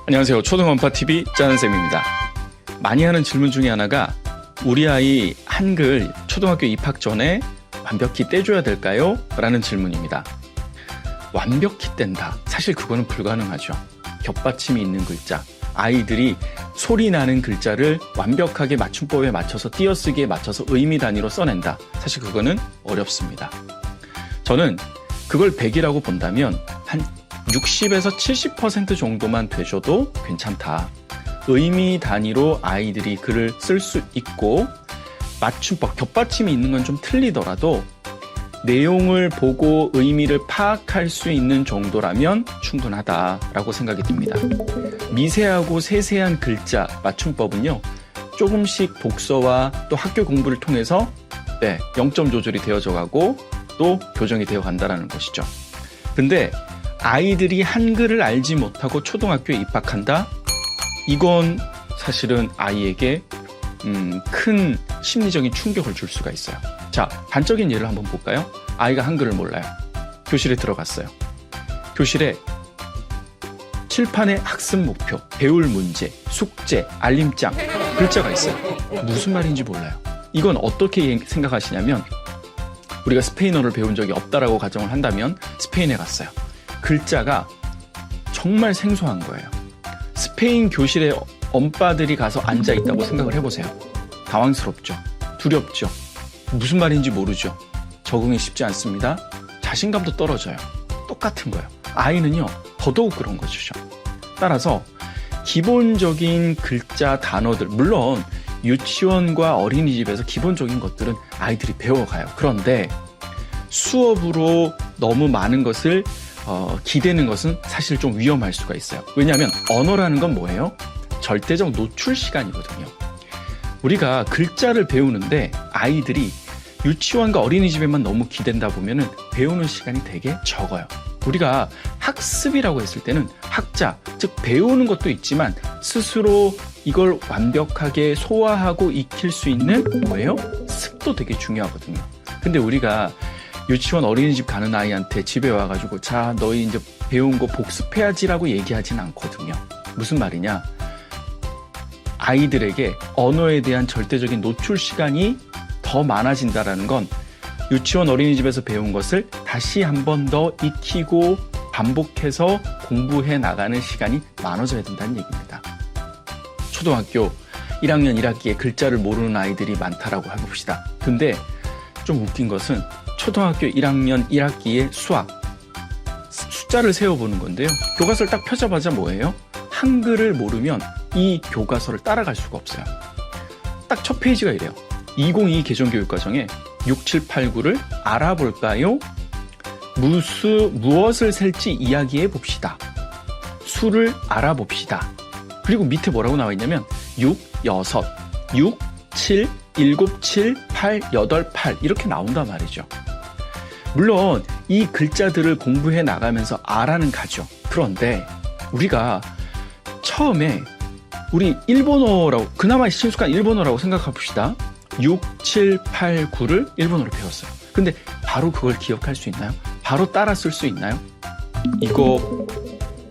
안녕하세요. 초등원파TV 짜는쌤입니다. 많이 하는 질문 중에 하나가 우리 아이 한글 초등학교 입학 전에 완벽히 떼줘야 될까요? 라는 질문입니다. 완벽히 뗀다. 사실 그거는 불가능하죠. 겹받침이 있는 글자, 아이들이 소리 나는 글자를 완벽하게 맞춤법에 맞춰서 띄어쓰기에 맞춰서 의미 단위로 써낸다. 사실 그거는 어렵습니다. 저는 그걸 100이라고 본다면 한 60에서 70% 정도만 되셔도 괜찮다. 의미 단위로 아이들이 글을 쓸 수 있고 맞춤법, 겹받침이 있는 건 좀 틀리더라도 내용을 보고 의미를 파악할 수 있는 정도라면 충분하다라고 생각이 듭니다. 미세하고 세세한 글자 맞춤법은요, 조금씩 독서와 또 학교 공부를 통해서 0점 조절이 되어져 가고 또 교정이 되어 간다는 것이죠. 근데 아이들이 한글을 알지 못하고 초등학교에 입학한다? 이건 사실은 아이에게 큰 심리적인 충격을 줄 수가 있어요. 자, 단적인 예를 한번 볼까요? 아이가 한글을 몰라요. 교실에 들어갔어요. 교실에 칠판에 학습 목표, 배울 문제, 숙제, 알림장, 글자가 있어요. 무슨 말인지 몰라요. 이건 어떻게 생각하시냐면, 우리가 스페인어를 배운 적이 없다라고 가정을 한다면 스페인에 갔어요. 글자가 정말 생소한 거예요. 스페인 교실에 엄빠들이 가서 앉아있다고 생각을 해보세요. 당황스럽죠. 두렵죠. 무슨 말인지 모르죠. 적응이 쉽지 않습니다. 자신감도 떨어져요. 똑같은 거예요. 아이는요, 더더욱 그런 거죠. 따라서 기본적인 글자, 단어들, 물론 유치원과 어린이집에서 기본적인 것들은 아이들이 배워가요. 그런데 수업으로 너무 많은 것을 기대는 것은 사실 좀 위험할 수가 있어요. 왜냐하면 언어라는 건 뭐예요? 절대적 노출 시간이거든요. 우리가 글자를 배우는데 아이들이 유치원과 어린이집에만 너무 기댄다 보면은 배우는 시간이 되게 적어요. 우리가 학습이라고 했을 때는 학자, 즉 배우는 것도 있지만 스스로 이걸 완벽하게 소화하고 익힐 수 있는 뭐예요? 습도 되게 중요하거든요. 근데 우리가 유치원 어린이집 가는 아이한테 집에 와가지고 자, 너희 이제 배운 거 복습해야지라고 얘기하진 않거든요. 무슨 말이냐? 아이들에게 언어에 대한 절대적인 노출 시간이 더 많아진다라는 건 유치원 어린이집에서 배운 것을 다시 한 번 더 익히고 반복해서 공부해 나가는 시간이 많아져야 된다는 얘기입니다. 초등학교 1학년 1학기에 글자를 모르는 아이들이 많다라고 해봅시다. 근데 좀 웃긴 것은 초등학교 1학년 1학기에 수학, 숫자를 세워보는 건데요. 교과서를 딱 펴자마자 뭐예요? 한글을 모르면 이 교과서를 따라갈 수가 없어요. 딱 첫 페이지가 이래요. 2022 개정교육과정에 6, 7, 8, 9를 알아볼까요? 무엇을 셀지 이야기해 봅시다. 수를 알아봅시다. 그리고 밑에 뭐라고 나와 있냐면 6, 6, 6, 7, 7, 7, 8, 8, 8 이렇게 나온단 말이죠. 물론 이 글자들을 공부해 나가면서 알아는 가죠. 그런데 우리가 처음에 우리 일본어라고, 그나마 친숙한 일본어라고 생각해 봅시다. 6, 7, 8, 9를 일본어로 배웠어요. 근데 바로 그걸 기억할 수 있나요? 바로 따라 쓸 수 있나요? 이거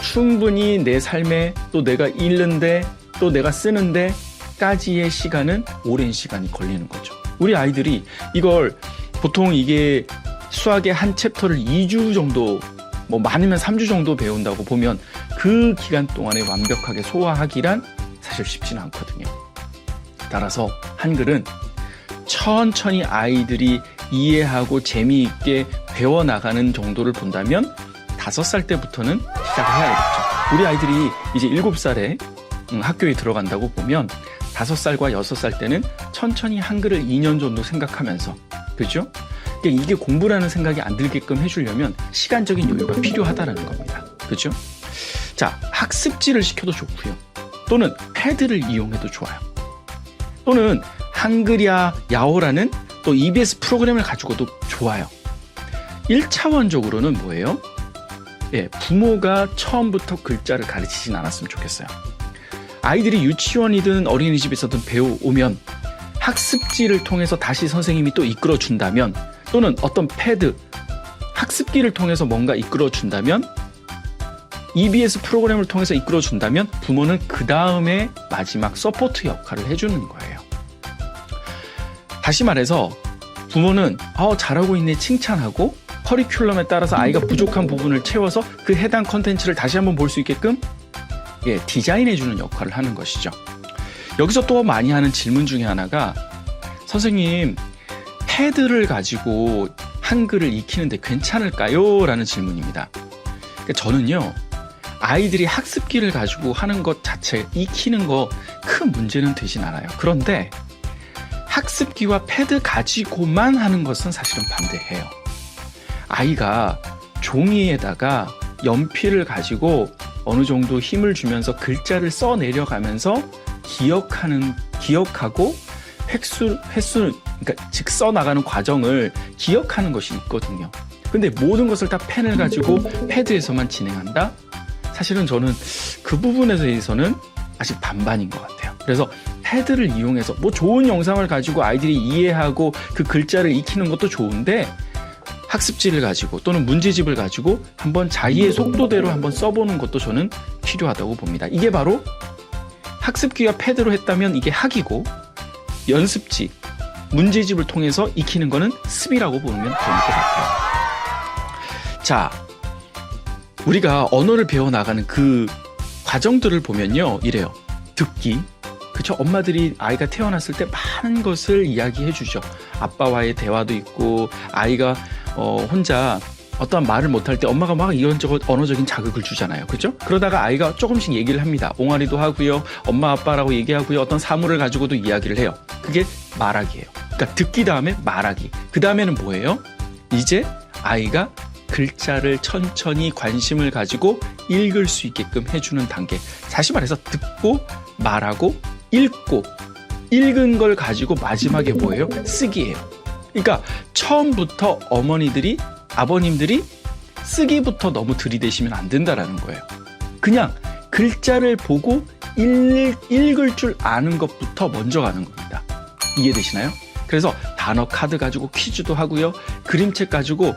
충분히 내 삶에 또 내가 읽는데 또 내가 쓰는데 까지의 시간은 오랜 시간이 걸리는 거죠. 우리 아이들이 이걸 보통 이게 수학의 한 챕터를 2주 정도, 뭐 많으면 3주 정도 배운다고 보면 그 기간 동안에 완벽하게 소화하기란 사실 쉽지는 않거든요. 따라서 한글은 천천히 아이들이 이해하고 재미있게 배워나가는 정도를 본다면 5살 때부터는 시작을 해야겠죠. 우리 아이들이 이제 7살에 학교에 들어간다고 보면 5살과 6살 때는 천천히 한글을 2년 정도 생각하면서, 그죠? 그러니까 이게 공부라는 생각이 안 들게끔 해주려면 시간적인 여유가 필요하다는 겁니다. 그죠? 자, 학습지를 시켜도 좋고요. 또는 패드를 이용해도 좋아요. 또는 한글이야 야호라는 또 EBS 프로그램을 가지고도 좋아요. 1차원적으로는 뭐예요? 부모가 처음부터 글자를 가르치진 않았으면 좋겠어요. 아이들이 유치원이든 어린이집에서든 배워오면 학습지를 통해서 다시 선생님이 또 이끌어준다면, 또는 어떤 패드, 학습기를 통해서 뭔가 이끌어준다면 EBS 프로그램을 통해서 이끌어준다면 부모는 그 다음에 마지막 서포트 역할을 해주는 거예요. 다시 말해서 부모는 잘하고 있네 칭찬하고 커리큘럼에 따라서 아이가 부족한 부분을 채워서 그 해당 컨텐츠를 다시 한번 볼 수 있게끔 디자인해주는 역할을 하는 것이죠. 여기서 또 많이 하는 질문 중에 하나가 선생님 패드를 가지고 한글을 익히는데 괜찮을까요? 라는 질문입니다. 그러니까 저는요 아이들이 학습기를 가지고 하는 것 자체 익히는 거 큰 문제는 되진 않아요. 그런데 학습기와 패드 가지고만 하는 것은 사실은 반대해요. 아이가 종이에다가 연필을 가지고 어느 정도 힘을 주면서 글자를 써 내려가면서 기억하고 획수, 그러니까 즉 써나가는 과정을 기억하는 것이 있거든요. 근데 모든 것을 다 펜을 가지고 패드에서만 진행한다? 사실은 저는 그 부분에 대해서는 아직 반반인 것 같아요. 그래서 패드를 이용해서 좋은 영상을 가지고 아이들이 이해하고 그 글자를 익히는 것도 좋은데 학습지를 가지고 또는 문제집을 가지고 한번 자기의 속도대로 한번 써보는 것도 저는 필요하다고 봅니다. 이게 바로 학습기와 패드로 했다면 이게 학이고 연습지, 문제집을 통해서 익히는 거는 습이라고 보면 좋을 것 같아요. 자, 우리가 언어를 배워나가는 그 과정들을 보면요. 이래요. 듣기. 그쵸? 엄마들이 아이가 태어났을 때 많은 것을 이야기해 주죠. 아빠와의 대화도 있고 아이가 혼자 어떠한 말을 못할 때 엄마가 막 이런저런 언어적인 자극을 주잖아요. 그죠? 그러다가 아이가 조금씩 얘기를 합니다. 옹알이도 하고요. 엄마 아빠라고 얘기하고요. 어떤 사물을 가지고도 이야기를 해요. 그게 말하기예요. 그러니까 듣기 다음에 말하기. 그 다음에는 뭐예요? 이제 아이가 글자를 천천히 관심을 가지고 읽을 수 있게끔 해주는 단계. 다시 말해서 듣고 말하고 읽고 읽은 걸 가지고 마지막에 뭐예요? 쓰기예요. 그러니까 처음부터 아버님들이 쓰기부터 너무 들이대시면 안 된다라는 거예요. 그냥 글자를 보고 읽을 줄 아는 것부터 먼저 가는 겁니다. 이해되시나요? 그래서 단어 카드 가지고 퀴즈도 하고요. 그림책 가지고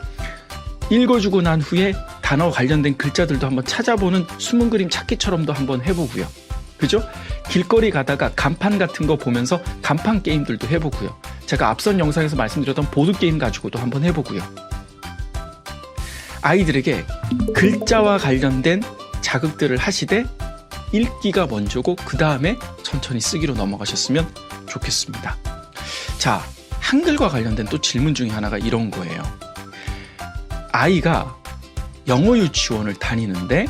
읽어주고 난 후에 단어 관련된 글자들도 한번 찾아보는 숨은 그림 찾기처럼도 한번 해보고요. 그죠? 길거리 가다가 간판 같은 거 보면서 간판 게임들도 해보고요. 제가 앞선 영상에서 말씀드렸던 보드게임 가지고도 한번 해보고요. 아이들에게 글자와 관련된 자극들을 하시되 읽기가 먼저고 그 다음에 천천히 쓰기로 넘어가셨으면 좋겠습니다. 자, 한글과 관련된 또 질문 중에 하나가 이런 거예요. 아이가 영어 유치원을 다니는데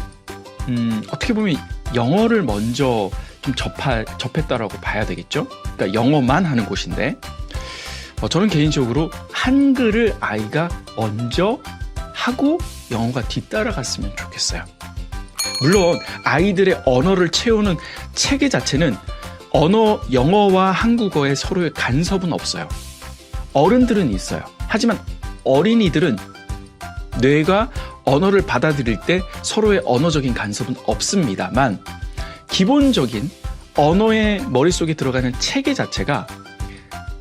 어떻게 보면 영어를 먼저 좀 접했다라고 봐야 되겠죠? 그러니까 영어만 하는 곳인데 저는 개인적으로 한글을 아이가 먼저 하고 영어가 뒤따라갔으면 좋겠어요. 물론 아이들의 언어를 채우는 체계 자체는 영어와 한국어에 서로의 간섭은 없어요. 어른들은 있어요. 하지만 어린이들은 뇌가 언어를 받아들일 때 서로의 언어적인 간섭은 없습니다만 기본적인 언어의 머릿속에 들어가는 체계 자체가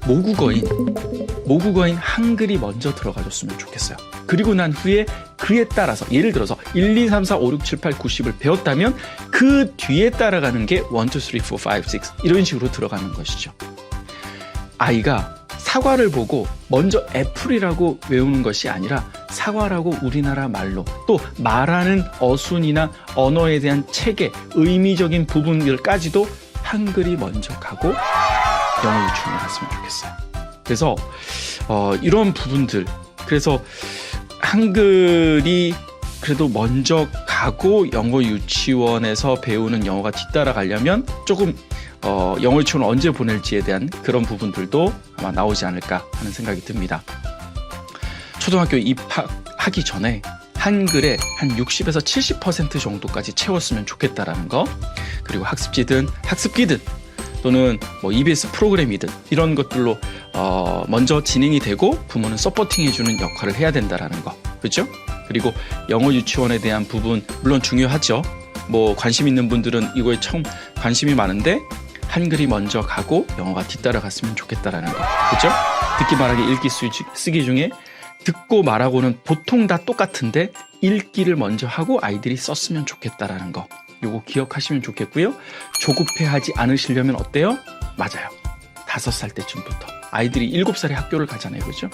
모국어인 한글이 먼저 들어가줬으면 좋겠어요. 그리고 난 후에 그에 따라서 예를 들어서 1, 2, 3, 4, 5, 6, 7, 8, 90을 배웠다면 그 뒤에 따라가는 게 1, 2, 3, 4, 5, 6 이런 식으로 들어가는 것이죠. 아이가 사과를 보고 먼저 애플이라고 외우는 것이 아니라 사과라고 우리나라 말로 또 말하는 어순이나 언어에 대한 체계, 의미적인 부분들까지도 한글이 먼저 가고 영어 유치원에 갔으면 좋겠어요. 그래서 이런 부분들, 그래서 한글이 그래도 먼저 가고 영어 유치원에서 배우는 영어가 뒤따라가려면 조금 영어 유치원을 언제 보낼지에 대한 그런 부분들도 아마 나오지 않을까 하는 생각이 듭니다. 초등학교 입학하기 전에 한글의 한 60에서 70% 정도까지 채웠으면 좋겠다라는 거, 그리고 학습지든 학습기든 또는 EBS 프로그램이든 이런 것들로 먼저 진행이 되고 부모는 서포팅해주는 역할을 해야 된다라는 거, 그렇죠? 그리고 영어 유치원에 대한 부분 물론 중요하죠. 관심 있는 분들은 이거에 처음 관심이 많은데 한글이 먼저 가고 영어가 뒤따라갔으면 좋겠다라는 거, 그렇죠? 듣기 말하기 읽기 쓰기 중에 듣고 말하고는 보통 다 똑같은데 읽기를 먼저 하고 아이들이 썼으면 좋겠다라는 거, 요거 기억하시면 좋겠고요. 조급해하지 않으시려면 어때요? 맞아요. 5살 때쯤부터. 아이들이 7살에 학교를 가잖아요. 그죠?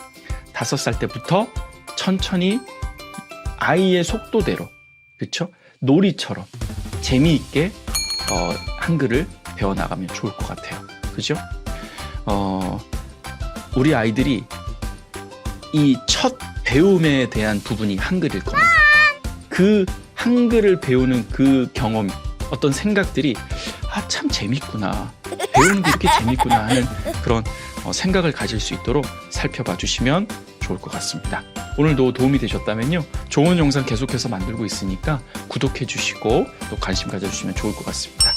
5살 때부터 천천히 아이의 속도대로, 그렇죠? 놀이처럼 재미있게 한글을 배워나가면 좋을 것 같아요. 그죠? 우리 아이들이 이 첫 배움에 대한 부분이 한글일 겁니다. 그 한글을 배우는 그 경험, 어떤 생각들이 참 재밌구나, 배우는 게 이렇게 재밌구나 하는 그런 생각을 가질 수 있도록 살펴봐 주시면 좋을 것 같습니다. 오늘도 도움이 되셨다면요, 좋은 영상 계속해서 만들고 있으니까 구독해 주시고 또 관심 가져주시면 좋을 것 같습니다.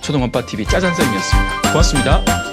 초등언빠TV 짜잔쌤이었습니다. 고맙습니다.